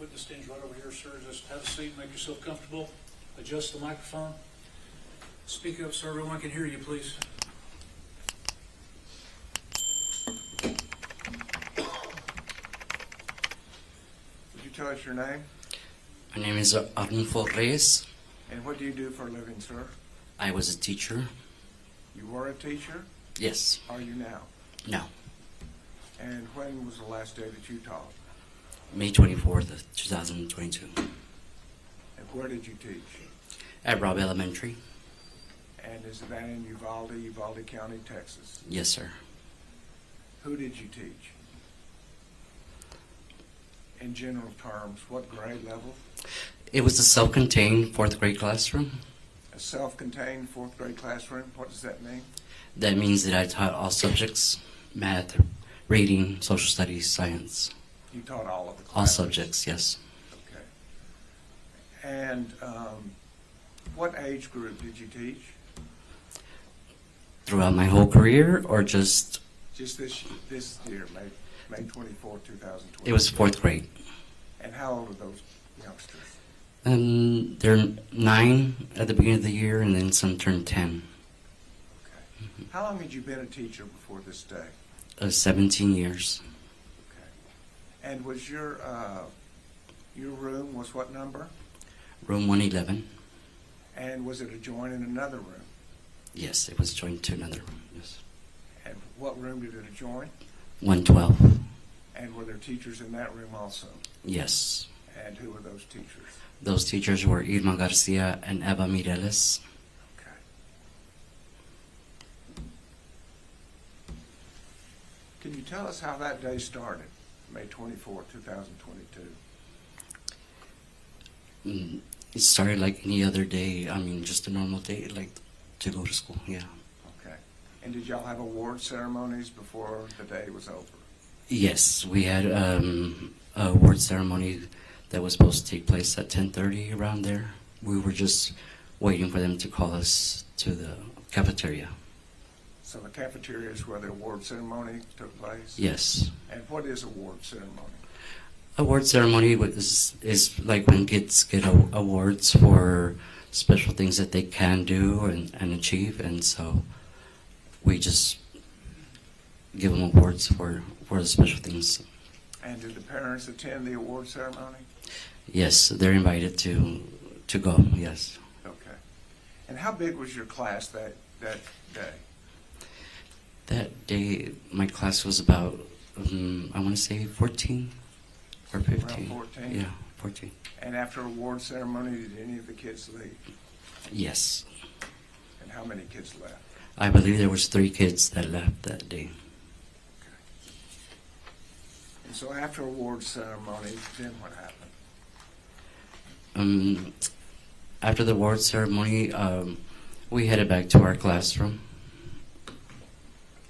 Witness stands right over here, sir. Just have a seat, make yourself comfortable. Adjust the microphone. Speak up so everyone can hear you, please. Would you tell us your name? My name is Arnulfo Reyes. And what do you do for a living, sir? I was a teacher. You were a teacher? Yes. Are you now? No. And when was the last day that you taught? May 24th, 2022. And where did you teach? At Robb Elementary. And is that in Uvalde County, Texas? Yes, sir. Who did you teach? In general terms, what grade level? It was a self-contained fourth grade classroom. A self-contained fourth grade classroom? What does that mean? That means that I taught all subjects: math, reading, social studies, science. You taught all of the classes? All subjects, yes. Okay. And what age group did you teach? Throughout my whole career, or just? Just this year, May 24, 2020. It was fourth grade. And how old are those youngsters? They're 9 at the beginning of the year, and then some turned 10. Okay. How long had you been a teacher before this day? 17 years. Okay. And was your room was what number? Room 111. And was it adjoined in another room? Yes, it was joined to another room. Yes. And what room did it adjoin? 112. And were there teachers in that room also? Yes. And who were those teachers? Those teachers were Irma Garcia and Eva Mireles. Okay. Can you tell us how that day started, May 24, 2022? It started like any other day. I mean, just a normal day, like to go to school. Yeah. Okay. And did y'all have award ceremonies before the day was over? Yes, we had a award ceremony that was supposed to take place at 10:30 around there. We were just waiting for them to call us to the cafeteria. So the cafeteria is where the award ceremony took place? Yes. And what is award ceremony? Award ceremony is like when kids get awards for special things that they can do and achieve, and so we just give them awards for the special things. And did the parents attend the award ceremony? Yes, they're invited to go. Yes. Okay. And how big was your class that day? That day, my class was about I want to say 14 or 15. Around 14? Yeah, 14. And after award ceremony, did any of the kids leave? Yes. And how many kids left? I believe there was 3 kids that left that day. Okay. And so after award ceremony, then what happened? After the award ceremony, we headed back to our classroom.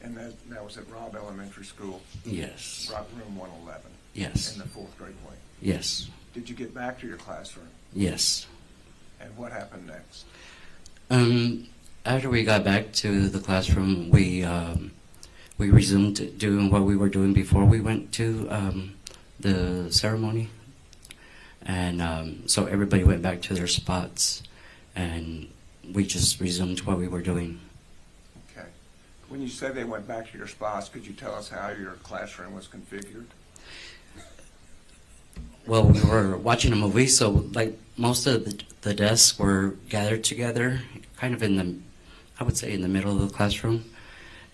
And that was at Robb Elementary School? Yes. Room 111? Yes. In the fourth grade wing? Yes. Did you get back to your classroom? Yes. And what happened next? After we got back to the classroom, we resumed doing what we were doing before we went to the ceremony, and so everybody went back to their spots, and we just resumed what we were doing. Okay. When you say they went back to your spots, could you tell us how your classroom was configured? Well, we were watching a movie, so like most of the desks were gathered together, kind of in the, I would say, in the middle of the classroom,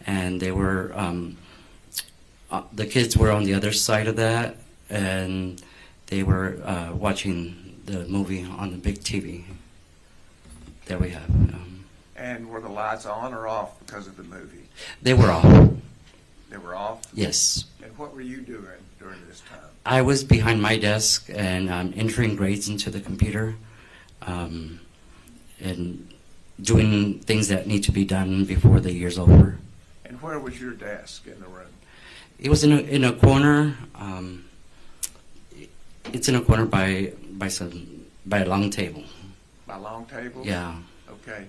and they were, the kids were on the other side of that, and they were watching the movie on the big TV that we have. And were the lights on or off because of the movie? They were off. They were off? Yes. And what were you doing during this time? I was behind my desk and entering grades into the computer, and doing things that need to be done before the year's over. And where was your desk in the room? It was in a corner. It's in a corner by a long table. By a long table? Yeah. Okay.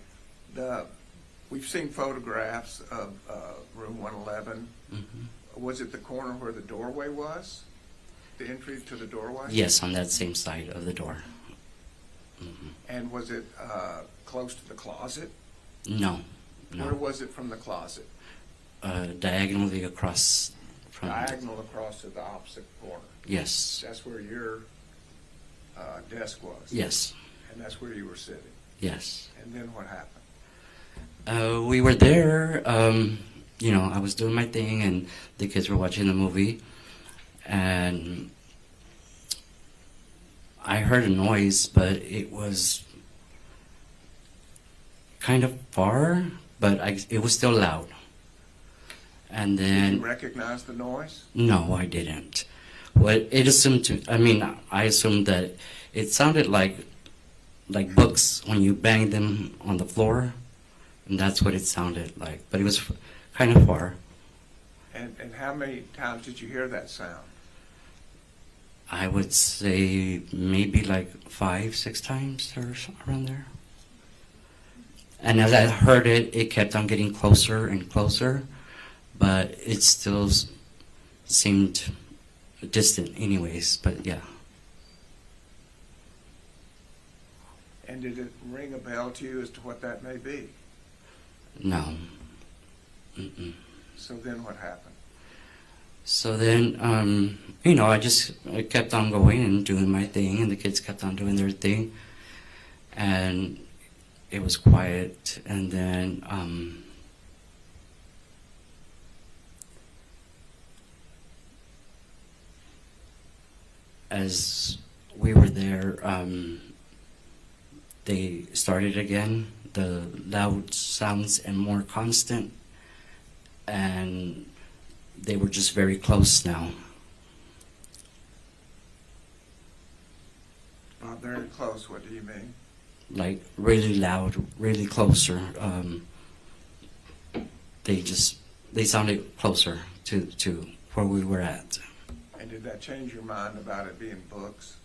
We've seen photographs of room 111. Mm-hmm. Was it the corner where the doorway was? the entry to the doorway? Yes, on that same side of the door. And was it close to the closet? No, Where no. was it from the closet? Diagonally across from. Diagonal across to the opposite corner. Yes, That's where your desk was? yes, And that's where you were sitting? yes. And then what happened? We were there, you know, I was doing my thing and the kids were watching the movie, and I heard a noise, but it was kind of far, but it was still loud. And Did then, you recognize the noise? no, I didn't. What it assumed to, I mean, I assumed that it sounded like books when you bang them on the floor, and that's what it sounded like. But it was kind of far. And how many times did you hear that sound? I would say maybe like 5, 6 times or around there. And as I heard it, it kept on getting closer and closer, but it still seemed distant anyways, but yeah. And did it ring a bell to you as to what that may be? No. Mm-mm. So then what happened? So then, you know, I kept on going and doing my thing, and the kids kept on doing their thing, and it was quiet. And then, as we were there, they started again, the loud sounds and more constant, and they were just very close now. Very close, what do you mean? Like really loud, really closer. They sounded closer to where we were at. And did that change your mind about it being books?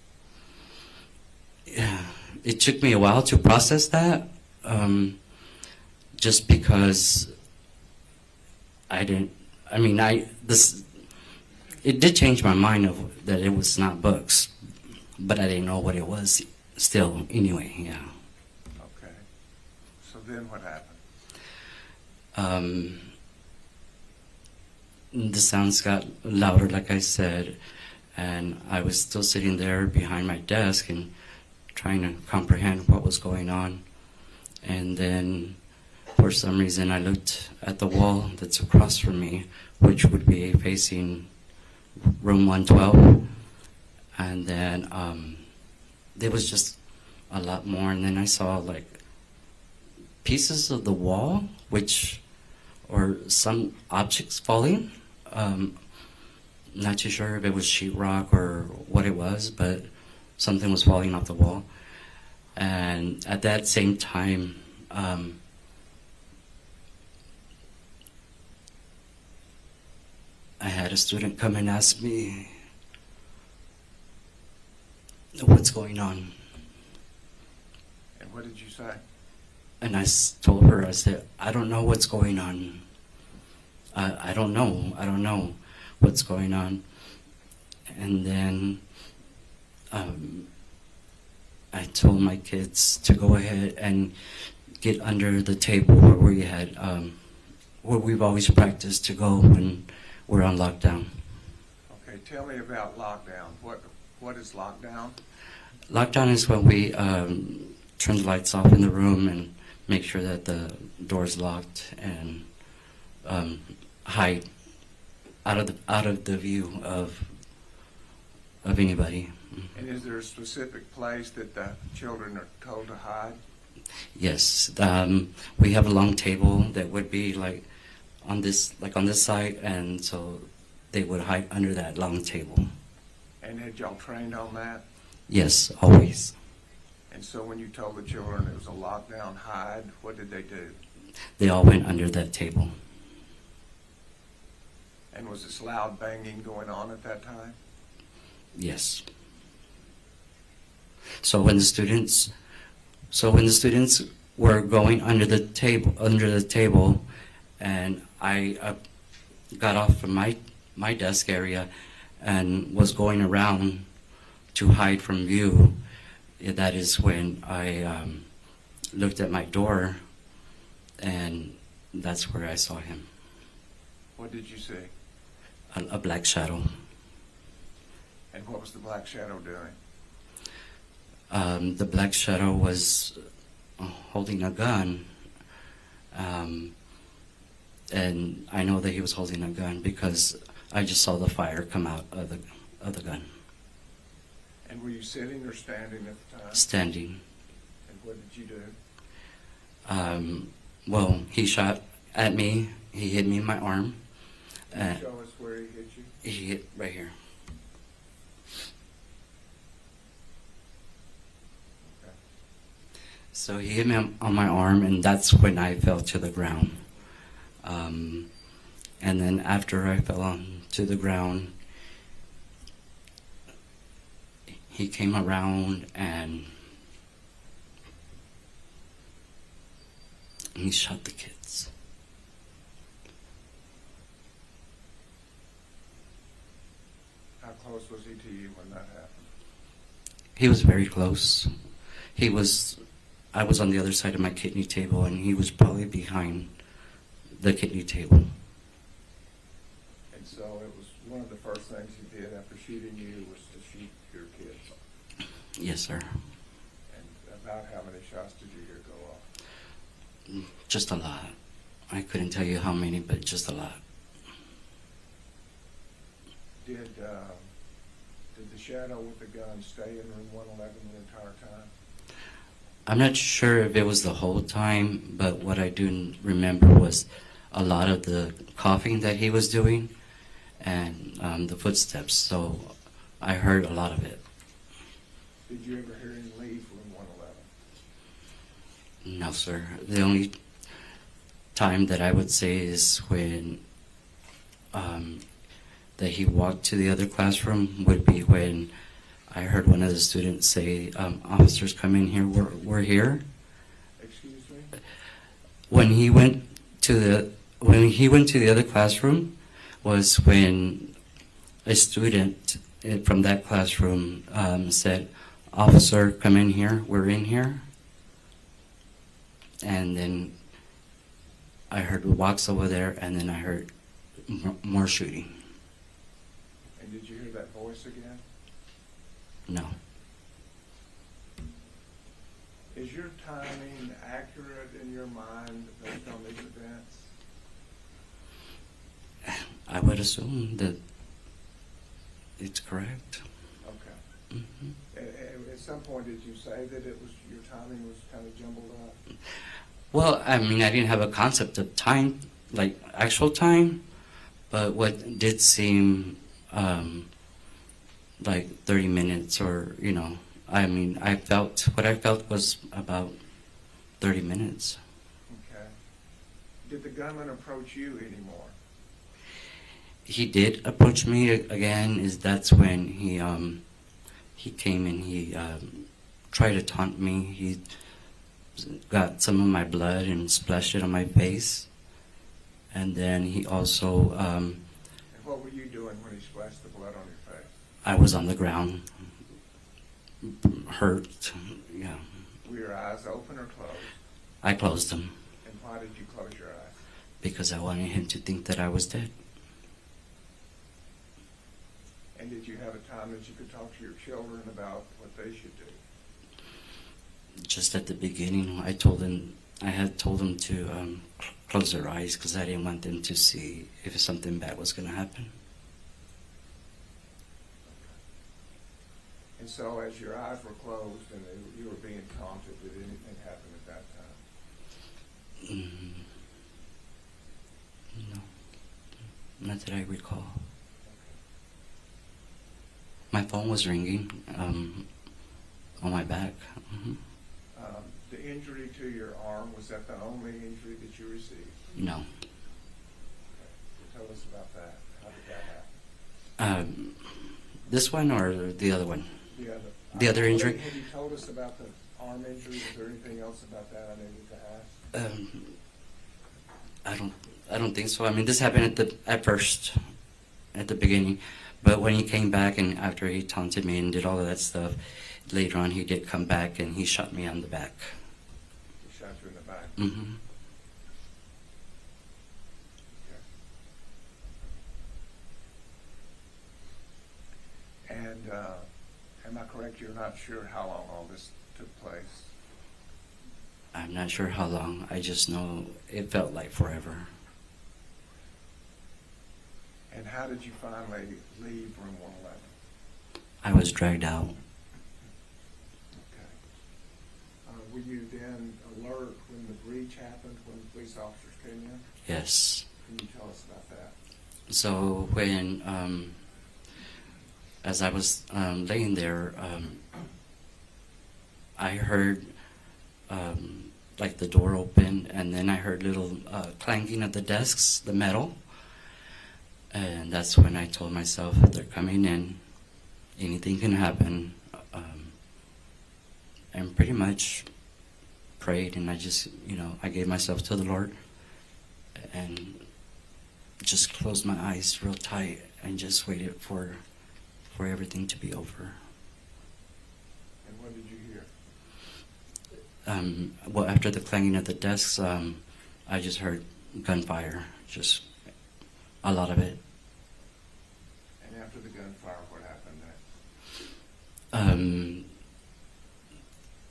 Yeah, it took me a while to process that, just because it did change my mind of that it was not books, but I didn't know what it was still anyway, yeah. Okay. So then what happened? The sounds got louder, like I said, and I was still sitting there behind my desk and trying to comprehend what was going on. And then, for some reason, I looked at the wall that's across from me, which would be facing room 112. And then there was just a lot more. And then I saw like pieces of the wall, or some objects falling. Not too sure if it was sheetrock or what it was, but something was falling off the wall. And at that same time, I had a student come and ask me, what's going on? And what did you say? And I told her, I said, I don't know what's going on. I don't know what's going on. And then I told my kids to go ahead and get under the table where we've always practiced to go when we're on lockdown. Okay, tell me about lockdown. What is lockdown? Lockdown is when we turn the lights off in the room and make sure that the door's locked and hide out of the view of anybody. And is there a specific place that the children are told to hide? Yes, we have a long table that would be like on this side, and so they would hide under that long table. And had y'all trained on that? Yes, always. And so when you told the children it was a lockdown hide, what did they do? They all went under that table. And was this loud banging going on at that time? Yes. So when the students were going under the table, and I got off from my desk area, and was going around to hide from view, that is when I looked at my door, and that's where I saw him. What did you see? A black shadow. And what was the black shadow doing? The black shadow was holding a gun, and I know that he was holding a gun because I just saw the fire come out of the gun. And were you sitting or standing at the time? Standing. And what did you do? Well, he shot at me. He hit me in my arm. Can you show us where he hit you? He hit right here. Okay. So he hit me on my arm, and that's when I fell to the ground. And then after I fell to the ground, he came around and he shot the kids. How close was he to you when that happened? He was very close. I was on the other side of my kidney table, and he was probably behind the kidney table. And so it was one of the first things he did after shooting you was to shoot your kids. Yes, sir. And about how many shots did you hear go off? Just a lot. I couldn't tell you how many, but just a lot. Did the shadow with the gun stay in room 111 the entire time? I'm not sure if it was the whole time, but what I do remember was a lot of the coughing that he was doing and the footsteps. So I heard a lot of it. Did you ever hear him leave room 111? No, sir. The only time that I would say is when that he walked to the other classroom would be when I heard one of the students say, "Officers, come in here. We're here." Excuse me? When he went to the other classroom was when a student from that classroom said, "Officer, come in here. We're in here." And then I heard walks over there, and then I heard more shooting. And did you hear that voice again? No. Is your timing accurate in your mind based on these events? I would assume that it's correct. Okay. Hmm. At some point, did you say that it was your timing was kind of jumbled up? Well, I mean, I didn't have a concept of time, like actual time, but what did seem like 30 minutes or, I mean, what I felt was about 30 minutes. Okay. Did the gunman approach you anymore? He did approach me again. That's when he came and he tried to taunt me. He got some of my blood and splashed it on my face. And then he also... And what were you doing when he splashed the blood on your face? I was on the ground, hurt, yeah. Were your eyes open or closed? I closed them And why did you close your eyes? because I wanted him to think that I was dead. And did you have a time that you could talk to your children about what they should do? Just at the beginning, I had told them to close their eyes because I didn't want them to see if something bad was going to happen. And so as your eyes were closed and you were being taunted, did anything happen at that time? No, not that I recall. Okay. My phone was ringing on my back. Mm-hmm. The injury to your arm, was that the only injury that you received? No. Okay. Tell us about that. How did that happen? This one or the other one? The other injury? Have you told us about the arm injury? Is there anything else about that I needed to ask? I don't think so. I mean, this happened at the beginning, But when he came back and after he taunted me and did all of that stuff, later on he did come back and he shot me on the back. He shot you in the back. Mm-hmm. And am I correct, you're not sure how long all this took place? I'm not sure how long. I just know it felt like forever. And how did you finally leave room 111? I was dragged out. Okay. Were you then alert when the breach happened, when the police officers came in? Yes. Can you tell us about that? So when, as I was laying there, I heard like the door open, and then I heard little clanking of the desks, the metal. And that's when I told myself, they're coming in, anything can happen. And pretty much prayed, and I just, I gave myself to the Lord and just closed my eyes real tight and just waited for everything to be over. And what did you hear? Well, after the clanging of the desks, I just heard gunfire, just a lot of it. And after the gunfire, what happened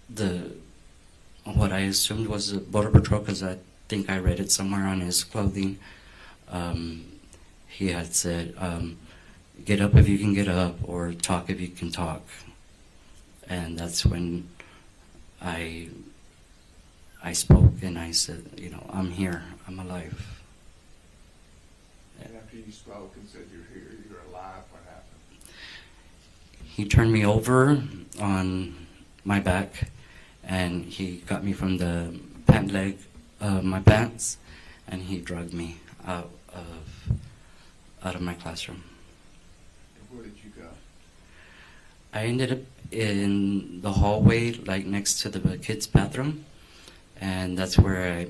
next? What I assumed was a border patrol, because I think I read it somewhere on his clothing. He had said, "Get up if you can get up, or talk if you can talk." And that's when I spoke and I said, I'm here, I'm alive. And after you spoke and said you're here, you're alive, what happened? He turned me over on my back, and he got me from the pant leg of my pants, and he dragged me out of my classroom. And where did you go? I ended up in the hallway, like next to the kids' bathroom, and that's where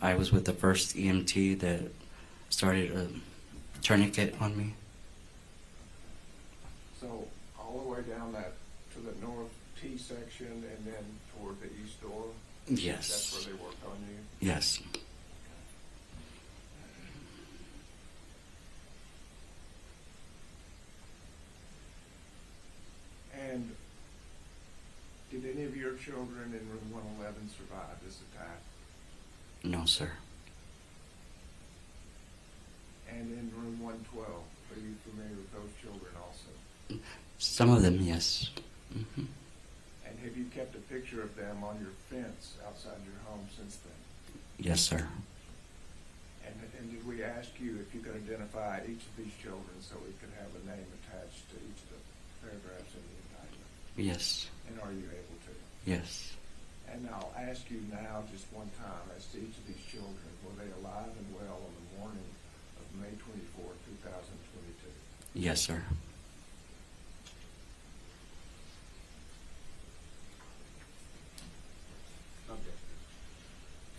I was with the first EMT that started a tourniquet on me. So all the way down that to the north T section and then toward the east door? Yes. That's where they worked on you? Yes. And did any of your children in room 111 survive this attack? No, sir. And in room 112, are you familiar with those children also? Some of them, yes. Mm-hmm. And have you kept a picture of them on your fence outside your home since then? Yes, sir. And did we ask you if you could identify each of these children so we could have a name attached to each of the paragraphs in the indictment? Yes. And are you able to? Yes. And I'll ask you now just one time as to each of these children, were they alive and well on the morning of May 24, 2022? Yes, sir.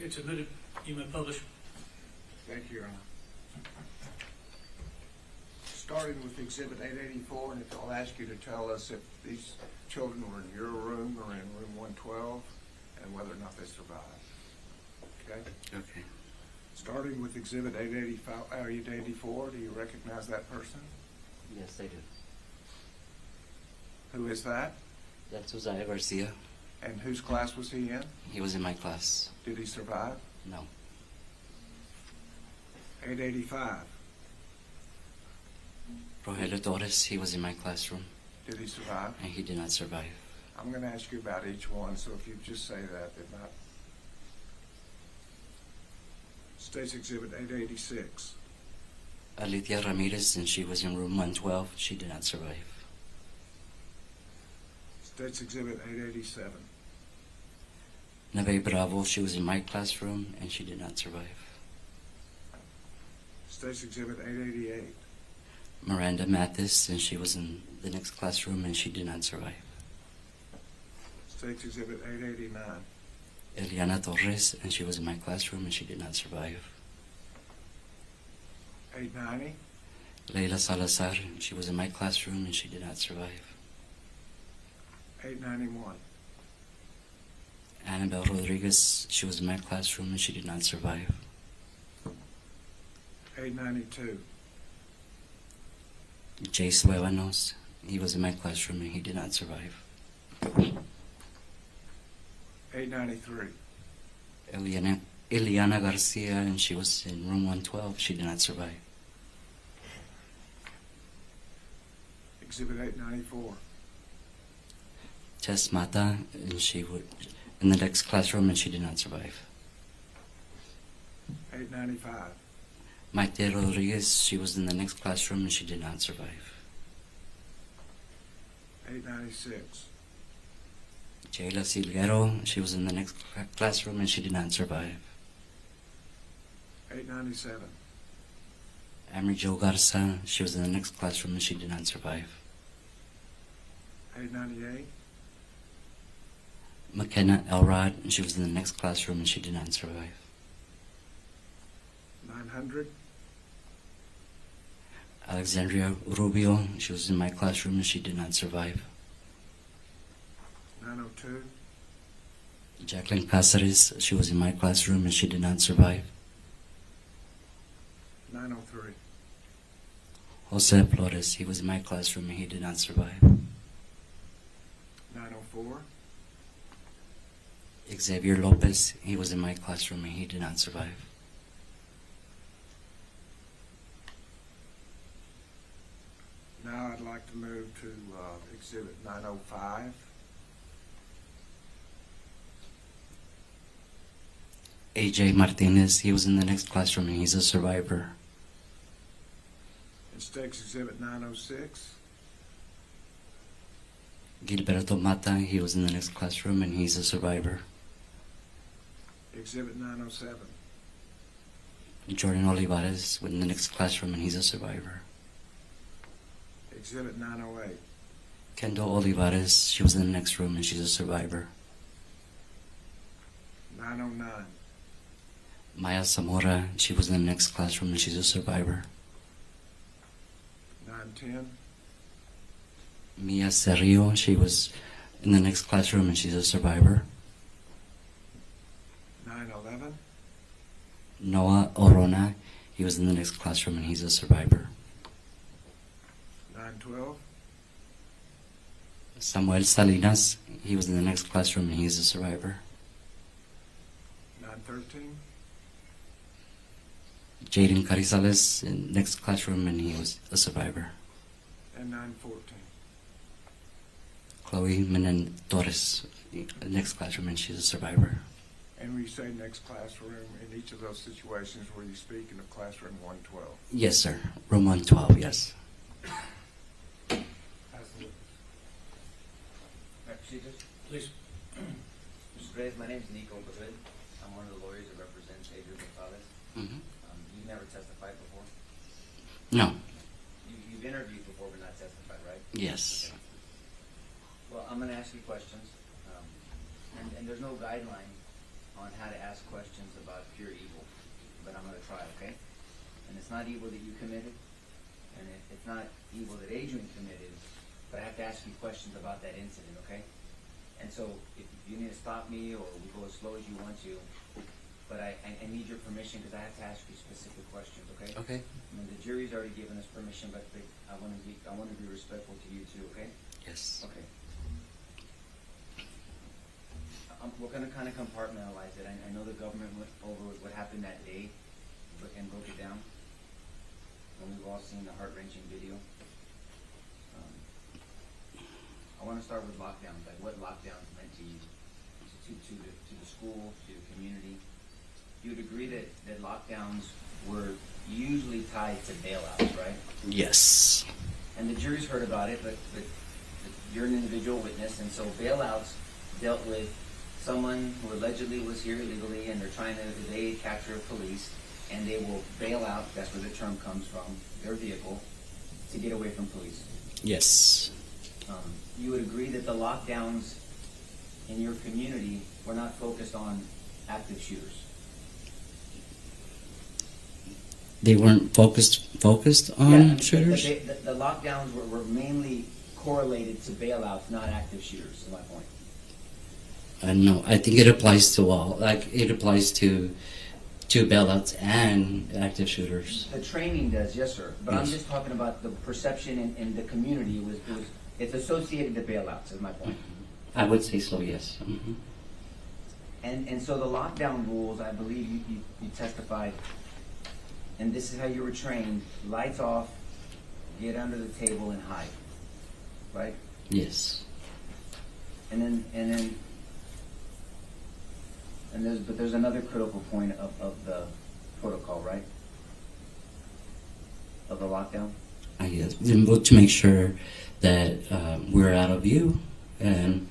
It's admitted. You may publish. Thank you, Your Honor. Starting with Exhibit 884, and if I'll ask you to tell us if these children were in your room or in room 112 and whether or not they survived. Okay? Okay. Starting with Exhibit 884, do you recognize that person? Yes, I do. Who is that? That's Josiah Garcia. And whose class was he in? He was in my class. Did he survive? No. 885. Rogelio Torres, he was in my classroom, Did he survive? and he did not survive. I'm going to ask you about each one, so if you just say that, if not. State's Exhibit 886. Alicia Ramirez, and she was in room 112. She did not survive. State's Exhibit 887. Neve Bravo, she was in my classroom, and she did not survive. State's Exhibit 888. Miranda Mathis, and she was in the next classroom, and she did not survive. State's Exhibit 889. Eliana Torres, and she was in my classroom, and she did not survive. 890. Leila Salazar, she was in my classroom and she did not survive. 891. Annabelle Rodriguez, she was in my classroom and she did not survive. 892. Jace Lebanos, he was in my classroom and he did not survive. 893. Eliana Garcia, and she was in room 112, she did not survive. Exhibit 894. Tess Mata, and she was in the next classroom and she did not survive. 895. Maite Rodriguez, she was in the next classroom and she did not survive. 896. Jayla Silguero, she was in the next classroom and she did not survive. 897. Amory Jo Garza, she was in the next classroom and she did not survive. 898. McKenna Elrod, she was in the next classroom and she did not survive. 900. Alexandria Rubio, she was in my classroom and she did not survive. 902. Jacqueline Cáceres, she was in my classroom and she did not survive. 903. Jose Flores, he was in my classroom and he did not survive. 904. Xavier Lopez, he was in my classroom and he did not survive. 'Now I'd like to move to Exhibit 905. AJ Martinez, he was in the next classroom and he's a survivor. And Stakes Exhibit 906. Gilberto Mata, he was in the next classroom and he's a survivor. Exhibit 907. Jordan Olivares was in the next classroom and he's a survivor. Exhibit 908. Kendall Olivares, she was in the next room and she's a survivor. 909. Maya Zamora, she was in the next classroom and she's a survivor. 910. Mia Cerrillo, she was in the next classroom and she's a survivor. 911. Noah Orona, he was in the next classroom and he's a survivor. 912. Samuel Salinas, he was in the next classroom and he's a survivor. 913. Jaden Carizales in the next classroom and he was a survivor. And 914. Chloe Menen Torres, in the next classroom and she's a survivor. And when you say next classroom, in each of those situations, were you speaking of classroom 112? Yes, sir. Room 112, yes. Procedures. Please. Mr. Reyes, my name is Nico Madrid. I'm one of the lawyers that represents Adrian Gonzales. Mm-hmm. You've never testified before? No. You've interviewed before but not testified, right? Yes. Okay. Well, I'm going to ask you questions. And there's no guideline on how to ask questions about pure evil. But I'm going to try, okay? And it's not evil that you committed. And it's not evil that Adrian committed. But I have to ask you questions about that incident, okay? And so if you need to stop me or we go as slow as you want to, but I need your permission because I have to ask you specific questions, okay? Okay. I mean, the jury's already given us permission, but I want to be respectful to you too, okay? Yes. Okay. We're going to kind of compartmentalize it. I know the government went over what happened that day and broke it down. And we've all seen the heart-wrenching video. I want to start with lockdowns, like what lockdowns meant to you, to the school, to the community. You would agree that lockdowns were usually tied to bailouts, right? Yes. And the jury's heard about it, but you're an individual witness, and so bailouts dealt with someone who allegedly was here illegally and they're trying to evade capture of police, and they will bail out, that's where the term comes from, their vehicle, to get away from police. Yes. You would agree that the lockdowns in your community were not focused on active shooters? they weren't focused Yeah, on shooters. The lockdowns were mainly correlated to bailouts, not active shooters, is my point. No, I think it applies to all. Like it applies to bailouts and active shooters. The training does, yes, sir. But I'm Yes. just talking about the perception in the community it's associated to bailouts, is my point. I would say so. Yes. Mhm. And so the lockdown rules, I believe you testified, and this is how you were trained: lights off, get under the table and hide, right? Yes. But there's another critical point of the protocol, right? Of the lockdown. I guess to make sure that we're out of view and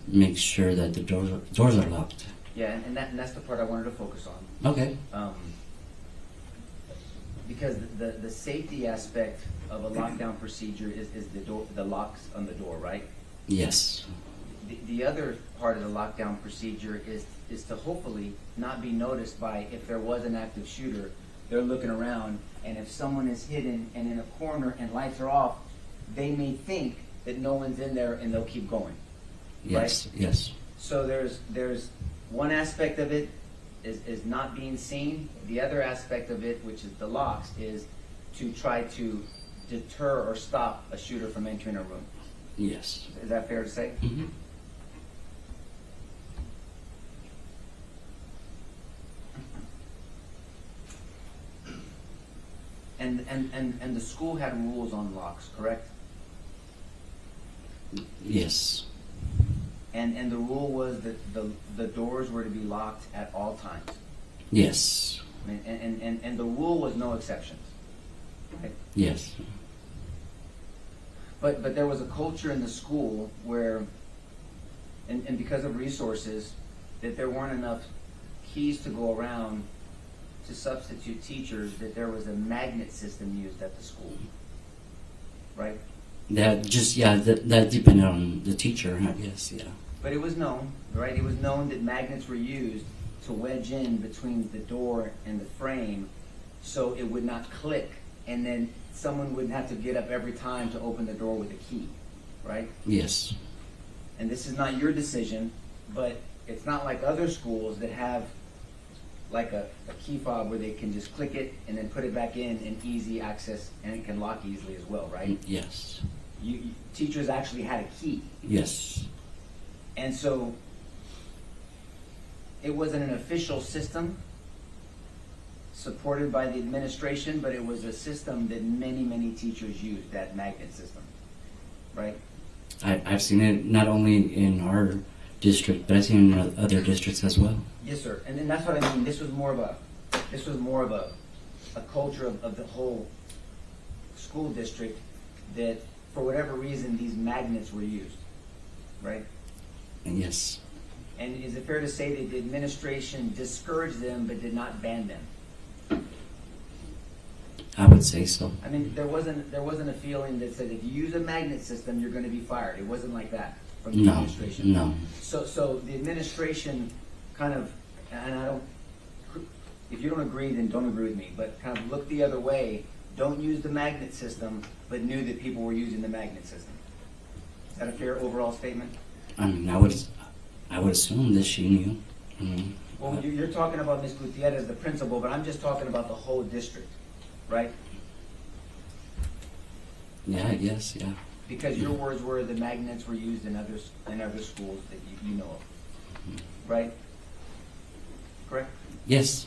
make sure that the doors are locked. Yeah, and that's the part I wanted to focus on. Okay. Because the safety aspect of a lockdown procedure is the locks on the door, right? Yes. The other part of the lockdown procedure is to hopefully not be noticed by, if there was an active shooter, they're looking around, and if someone is hidden and in a corner and lights are off, they may think that no one's in there and they'll keep going. Yes. Right? Yes. So there's one aspect of it is not being seen. The other aspect of it, which is the locks, is to try to deter or stop a shooter from entering a room. Yes. Is that fair to say? Mm-hmm. And the school had rules on locks, correct? Yes. And the rule was that the doors were to be locked at all times. Yes. And the rule was no exceptions. Right? Yes. But there was a culture in the school where, and because of resources, that there weren't enough keys to go around to substitute teachers, that there was a magnet system used at the school. Right? That depended on the teacher, I guess. Yeah. But it was known, right? It was known that magnets were used to wedge in between the door and the frame so it would not click, and then someone wouldn't have to get up every time to open the door with a key, right? Yes. And this is not your decision, but it's not like other schools that have like a key fob where they can just click it and then put it back in and easy access, and it can lock easily as well, right? Yes. Teachers actually had a key. Yes. And so it wasn't an official system supported by the administration, but it was a system that many, many teachers used, that magnet system, right? I've seen it not only in our district, but I've seen it in other districts as well. Yes, sir. And then that's what I mean. This was more of a culture of the whole school district, that for whatever reason these magnets were used, right? And yes. And is it fair to say that the administration discouraged them but did not ban them? I would say so. I mean, there wasn't a feeling that said if you use a magnet system, you're going to be fired. It wasn't like that from the No. administration. No. So the administration kind of, and I don't, if you don't agree, then don't agree with me, but kind of looked the other way. Don't use the magnet system, but knew that people were using the magnet system. Is that a fair overall statement? I mean, I would assume that she knew. I mean, Well, you're talking about Ms. Gutierrez, the principal, but I'm just talking about the whole district, right? yeah, I guess, yeah. Because your words were the magnets were used in other schools that you know of, right? Correct? Yes.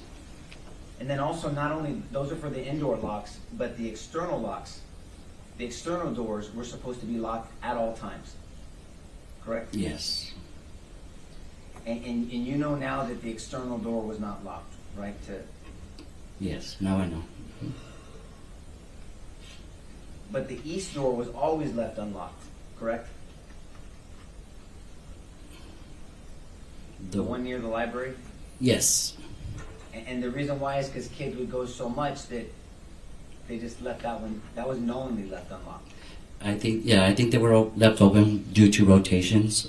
And then also, not only, those are for the indoor locks, but the external locks, the external doors were supposed to be locked at all times, correct? Yes. And you know now that the external door was not locked, right? Yes. Now I know. But the east door was always left unlocked, correct? The one near the library? Yes. And the reason why is because kids would go so much that they just left that one, that was knowingly left unlocked. I think they were left open due to rotations,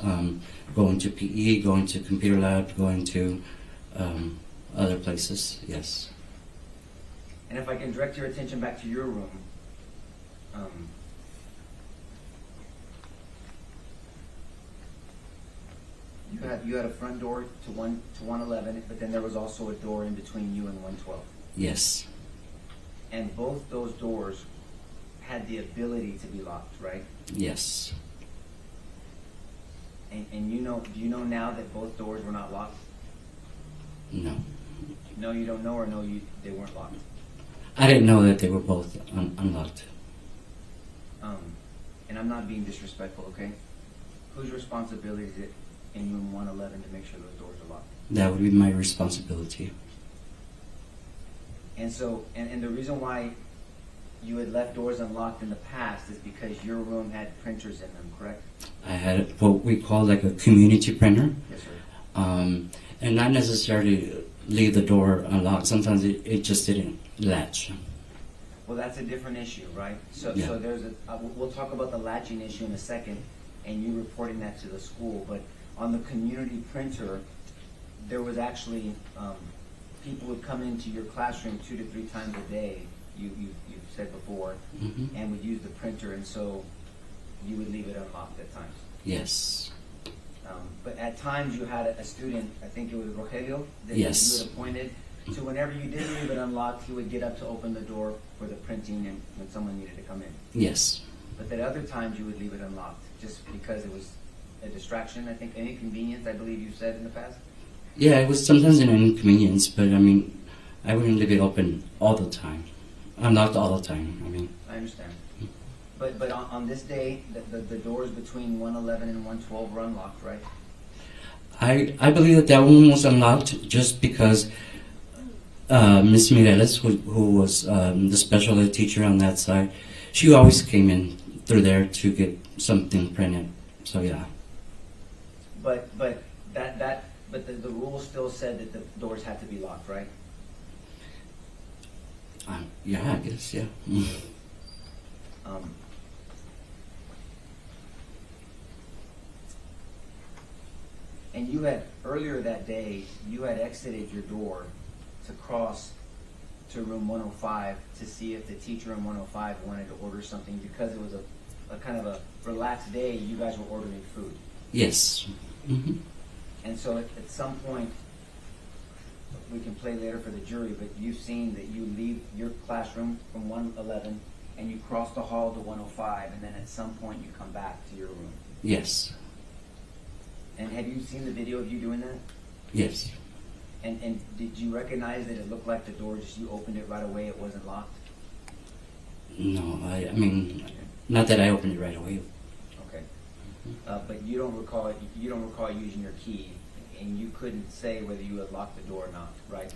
going to PE, going to computer lab, going to other places. Yes. And if I can direct your attention back to your room, you had a front door to 111, but then there was also a door in between you and 112. Yes. And both those doors had the ability to be locked, right? Yes. And do you know now that both doors were not locked? No. No, you don't know, or no, they weren't locked? I didn't know that they were both unlocked. And I'm not being disrespectful, okay? Whose responsibility is it in room 111 to make sure those doors are locked? That would be my responsibility. And so, and the reason why you had left doors unlocked in the past is because your room had printers in them, correct? I had what we call like a community printer. Yes, sir. And not necessarily leave the door unlocked. Sometimes it just didn't latch. Well, that's a different issue, right? So, Yeah. so there's we'll talk about the latching issue in a second, and you reporting that to the school. But on the community printer, there was actually people would come into your classroom 2 to 3 times a day. You've said before, Mm-hmm. and would use the printer, and so you would leave it unlocked at times. Yes. But at times you had a student, I think it was Rogelio, that Yes. you had appointed. So whenever you did leave it unlocked, he would get up to open the door for the printing and when someone needed to come in. Yes. But at other times you would leave it unlocked just because it was a distraction, I think, an inconvenience, I believe you said in the past. Yeah, it was sometimes an inconvenience, but I mean, I wouldn't leave it open all the time. Unlocked all the time, I mean. I understand. But on this day, the doors between 111 and 112 were unlocked, right? I believe that one was unlocked just because Miss Mireles, who was the special ed teacher on that side, she always came in through there to get something printed. So yeah. But the rule still said that the doors had to be locked, right? Yeah, I guess, yeah. Mm. And you had, earlier that day, you had exited your door to cross to room 105 to see if the teacher in 105 wanted to order something because it was a kind of a relaxed day. You guys were ordering food. Yes. Mm-hmm. And so at some point, we can play later for the jury, but you've seen that you leave your classroom from 111 and you cross the hall to 105, and then at some point you come back to your room. Yes. And have you seen the video of you doing that? Yes. And did you recognize that it looked like the door, just you opened it right away, it wasn't locked? No, I mean, not that I opened it right away. Okay. But you don't recall using your key, and you couldn't say whether you had locked the door or not, right?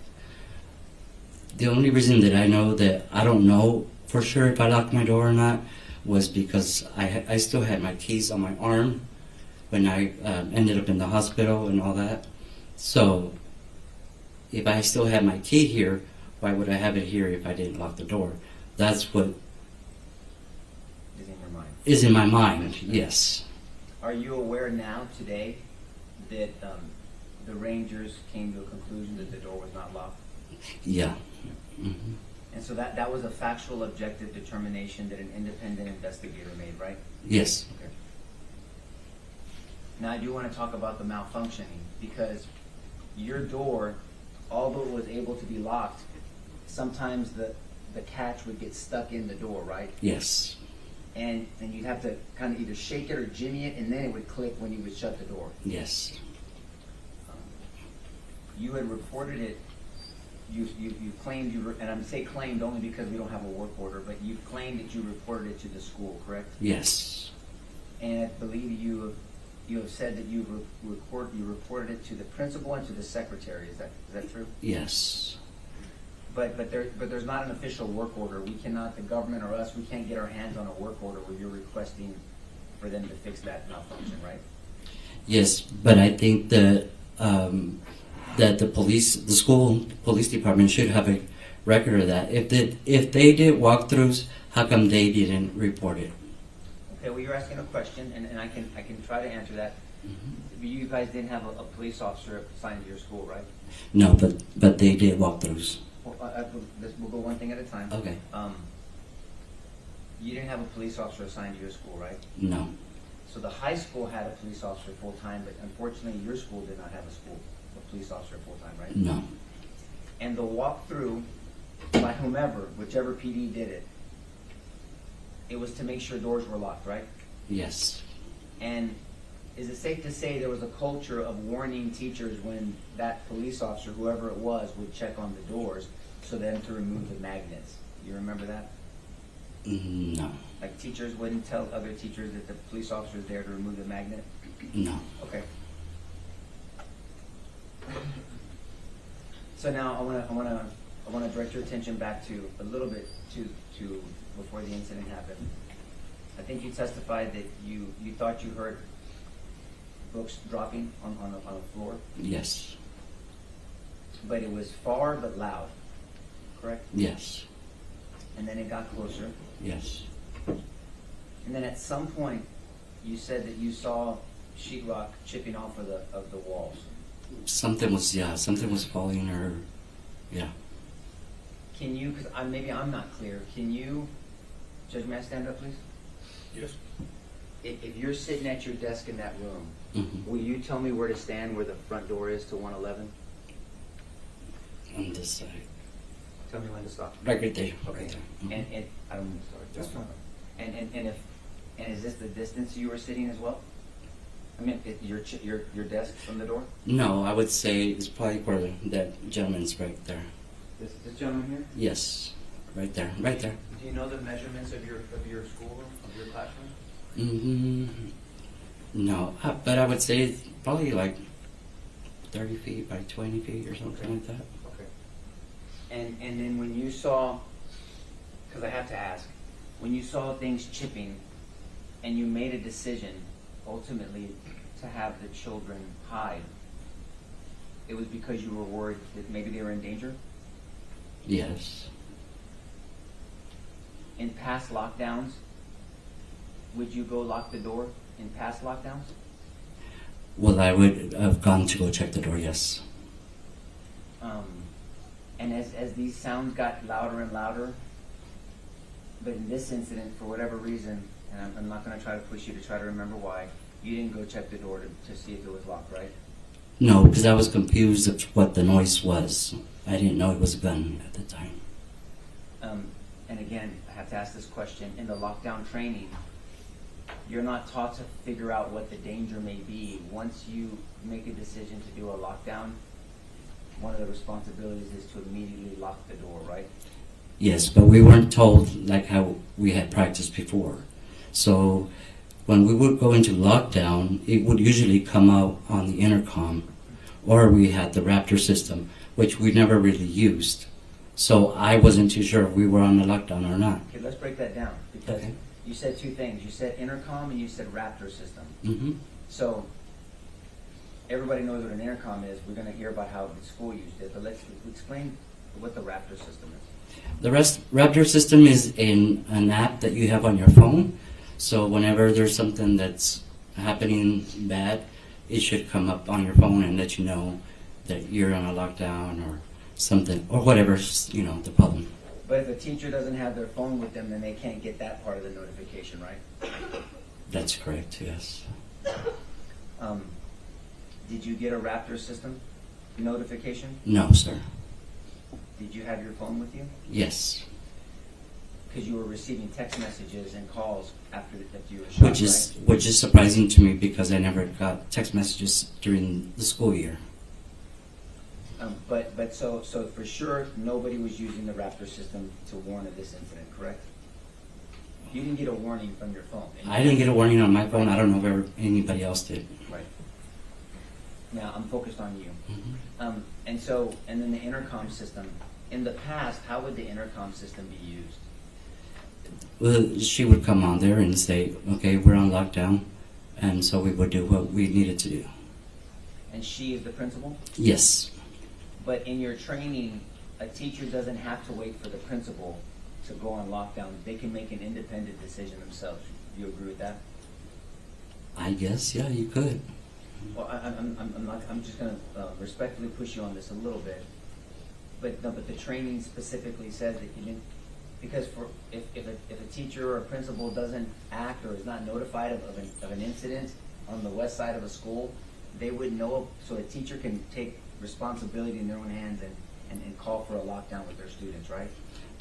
The only reason that I know that I don't know for sure if I locked my door or not was because I still had my keys on my arm when I ended up in the hospital and all that. So if I still had my key here, why would I have it here if I didn't lock the door? That's what Is in your mind. is in my mind, yes. Are you aware now, today, that the Rangers came to a conclusion that the door was not locked? Yeah. Mm-hmm. And so that was a factual, objective determination that an independent investigator made, right? Yes. Okay. Now I do want to talk about the malfunctioning, because your door, although it was able to be locked, sometimes the catch would get stuck in the door, right? Yes. And you'd have to kind of either shake it or jimmy it, and then it would click when you would shut the door. Yes. You had reported it. You claimed and I'm say claimed only because we don't have a work order, but you claimed that you reported it to the school, correct? Yes. And I believe you have said that you reported it to the principal and to the secretary. Is that true? Yes. But there's not an official work order. We cannot, the government or us, we can't get our hands on a work order where you're requesting for them to fix that malfunction, right? Yes, but I think that the school police department should have a record of that. If they did walkthroughs, how come they didn't report it? Okay, well, you're asking a question, and I can try to answer that. You guys didn't have a police officer assigned to your school, right? No, but they did walkthroughs. Well, we'll go one thing at a time. Okay. You didn't have a police officer assigned to your school, right? No. So the high school had a police officer full-time, but unfortunately your school did not have a police officer full-time, right? No. And the walkthrough by whomever, whichever PD did it, it was to make sure doors were locked, right? Yes. And is it safe to say there was a culture of warning teachers when that police officer, whoever it was, would check on the doors so then to remove the magnets? You remember that? No. Like teachers wouldn't tell other teachers that the police officer is there to remove the magnet? No. Okay. So now I wanna direct your attention back to a little bit to before the incident happened. I think you testified that you thought you heard books dropping on the floor, Yes. but it was far but loud, correct? Yes. And then it got closer, Yes. and then at some point you said that you saw sheetrock chipping off of the walls. Something was falling or, yeah. Can you, because maybe I'm not clear, can you, Judge, may I stand up, please? Yes. If you're sitting at your desk in that room, Mm-hmm. will you tell me where to stand where the front door is to 111? On this side. Tell me when to stop. Right there. Okay. Right there. And I don't mean to start. That's fine. And is this the distance you were sitting as well? I mean, your desk from the door? No, I would say it's probably where that gentleman's right there. This gentleman here? Yes. Right there. Right there. Do you know the measurements of your schoolroom, of your classroom? No, but I would say it's probably like 30 feet by 20 feet or something like that. Okay. And then when you saw, because I have to ask, when you saw things chipping and you made a decision ultimately to have the children hide, it was because you were worried that maybe they were in danger? Yes. In past lockdowns, would you go lock the door in past lockdowns? Well, I would have gone to go check the door, yes. And as these sounds got louder and louder, but in this incident, for whatever reason, and I'm not going to try to push you to try to remember why, you didn't go check the door to see if it was locked, right? No, because I was confused of what the noise was. I didn't know it was a gun at the time. And again, I have to ask this question. In the lockdown training, you're not taught to figure out what the danger may be. Once you make a decision to do a lockdown, one of the responsibilities is to immediately lock the door, right? Yes, but we weren't told like how we had practiced before. So when we would go into lockdown, it would usually come out on the intercom, or we had the Raptor system, which we never really used. So I wasn't too sure if we were on the lockdown or not. Okay, let's break that down, because Okay. you said two things. You said intercom and you said Raptor system. Mm-hmm. So everybody knows what an intercom is. We're going to hear about how the school used it, but let's explain what the Raptor system is. The Raptor system is an app that you have on your phone. So whenever there's something that's happening bad, it should come up on your phone and let you know that you're on a lockdown or something, or whatever's, the problem. But if a teacher doesn't have their phone with them, then they can't get that part of the notification, right? That's correct, yes. Did you get a Raptor system notification? No, sir. Did you have your phone with you? Yes. Because you were receiving text messages and calls after you were shot, Which is surprising to me because I never got text messages during the school year. But so for sure, nobody was using the Raptor system to warn of this incident, correct? You didn't get a warning from your phone. I didn't get a warning on my phone. I don't know if anybody else did. Right. Now, I'm focused on you. Mm-hmm. And then the intercom system. In the past, how would the intercom system be used? Well, she would come on there and say, okay, we're on lockdown. And so we would do what we needed to do. And she is the principal? Yes. But in your training, a teacher doesn't have to wait for the principal to go on lockdown. They can make an independent decision themselves. Do you agree with that? I guess, yeah, you could. Well, I'm just gonna respectfully push you on this a little bit. But no, but the training specifically said that you didn't, because if a teacher or a principal doesn't act or is not notified of an incident on the west side of a school, they would know, so a teacher can take responsibility in their own hands and call for a lockdown with their students, right?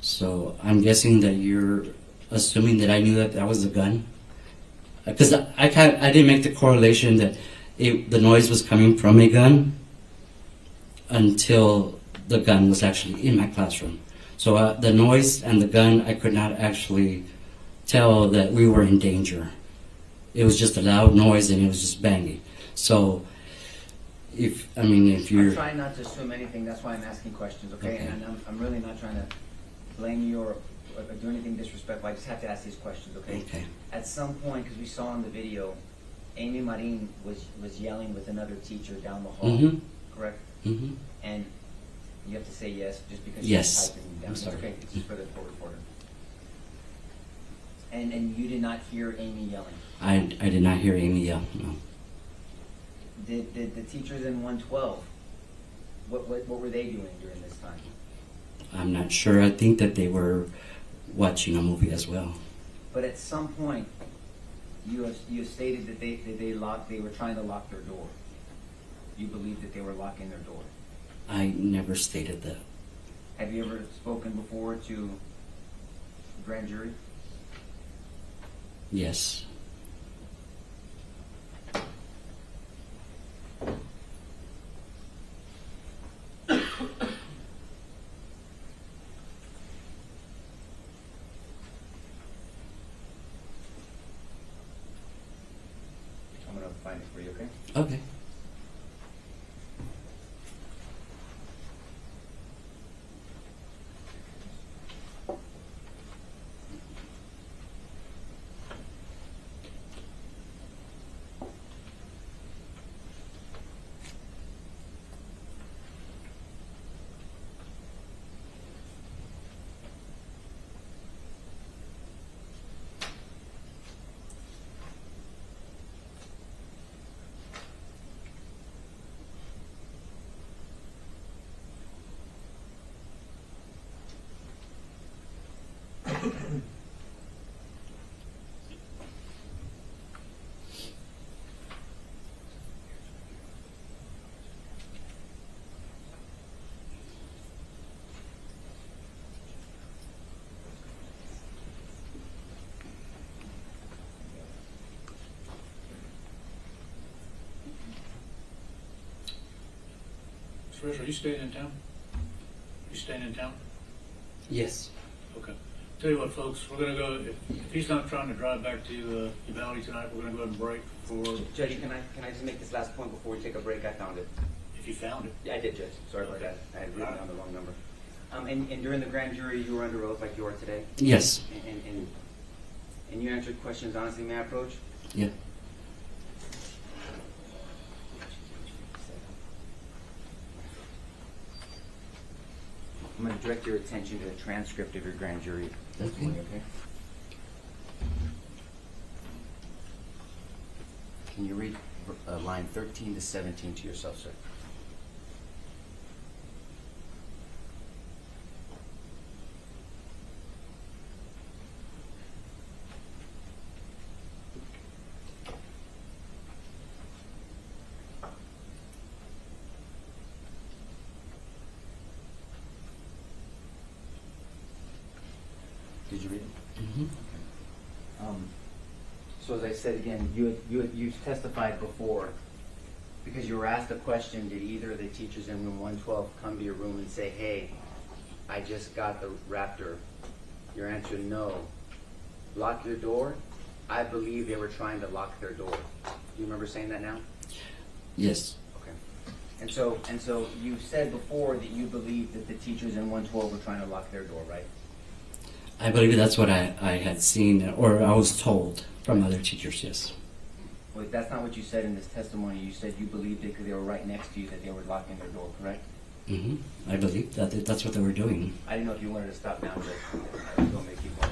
So I'm guessing that you're assuming that I knew that that was a gun? Because I didn't make the correlation that the noise was coming from a gun until the gun was actually in my classroom. So the noise and the gun, I could not actually tell that we were in danger. It was just a loud noise and it was just banging. So if you're... I'm trying not to assume anything, that's why I'm asking questions, okay? Okay. And I'm really not trying to blame you or do anything disrespectful, I just have to ask these questions, okay? Okay. At some point, because we saw in the video, Amy Marin was yelling with another teacher down the hall, Mm-hmm. correct? Mm-hmm. And you have to say yes, just because Yes. she's typing down. I'm It's sorry. okay, it's just for the court reporter. And you did not hear Amy yelling? I did not hear Amy yell, no. Did the teachers in 112, what were they doing during this time? I'm not sure. I think that they were watching a movie as well. But at some point, you have stated that they were trying to lock their door. You believe that they were locking their door. I never stated that. Have you ever spoken before to grand jury? Yes. I'm gonna find it for you, okay? Okay. Trish, are you staying in town? You staying in town? Yes. Okay. Tell you what, folks, we're gonna go, if he's not trying to drive back to Uvalde tonight, we're gonna go ahead and break for, Judge, can I just make this last point before we take a break? I found it. if you found it. Yeah, I did, Judge. Sorry about that. I had written down the wrong number. And during the grand jury, you were under oath like you are today? Yes. And you answered questions honestly, may I approach? Yeah. I'm going to direct your attention to the transcript of your grand jury testimony, okay? Can you read line 13 to 17 to yourself, sir? Did you read it? Mm-hmm. So as I said again, you testified before, because you were asked a question, did either of the teachers in room 112 come to your room and say, hey, I just got the Raptor? Your answer, no. Lock your door? I believe they were trying to lock their door. Do you remember saying that now? Yes. Okay. And so you said before that you believed that the teachers in 112 were trying to lock their door, right? I believe that's what I had seen, or I was told from other teachers, yes. Well, that's not what you said in this testimony. You said you believed it because they were right next to you, that they were locking their door, correct? Mm-hmm. I believe that's what they were doing. I didn't know if you wanted to stop now, but I was going to make you more.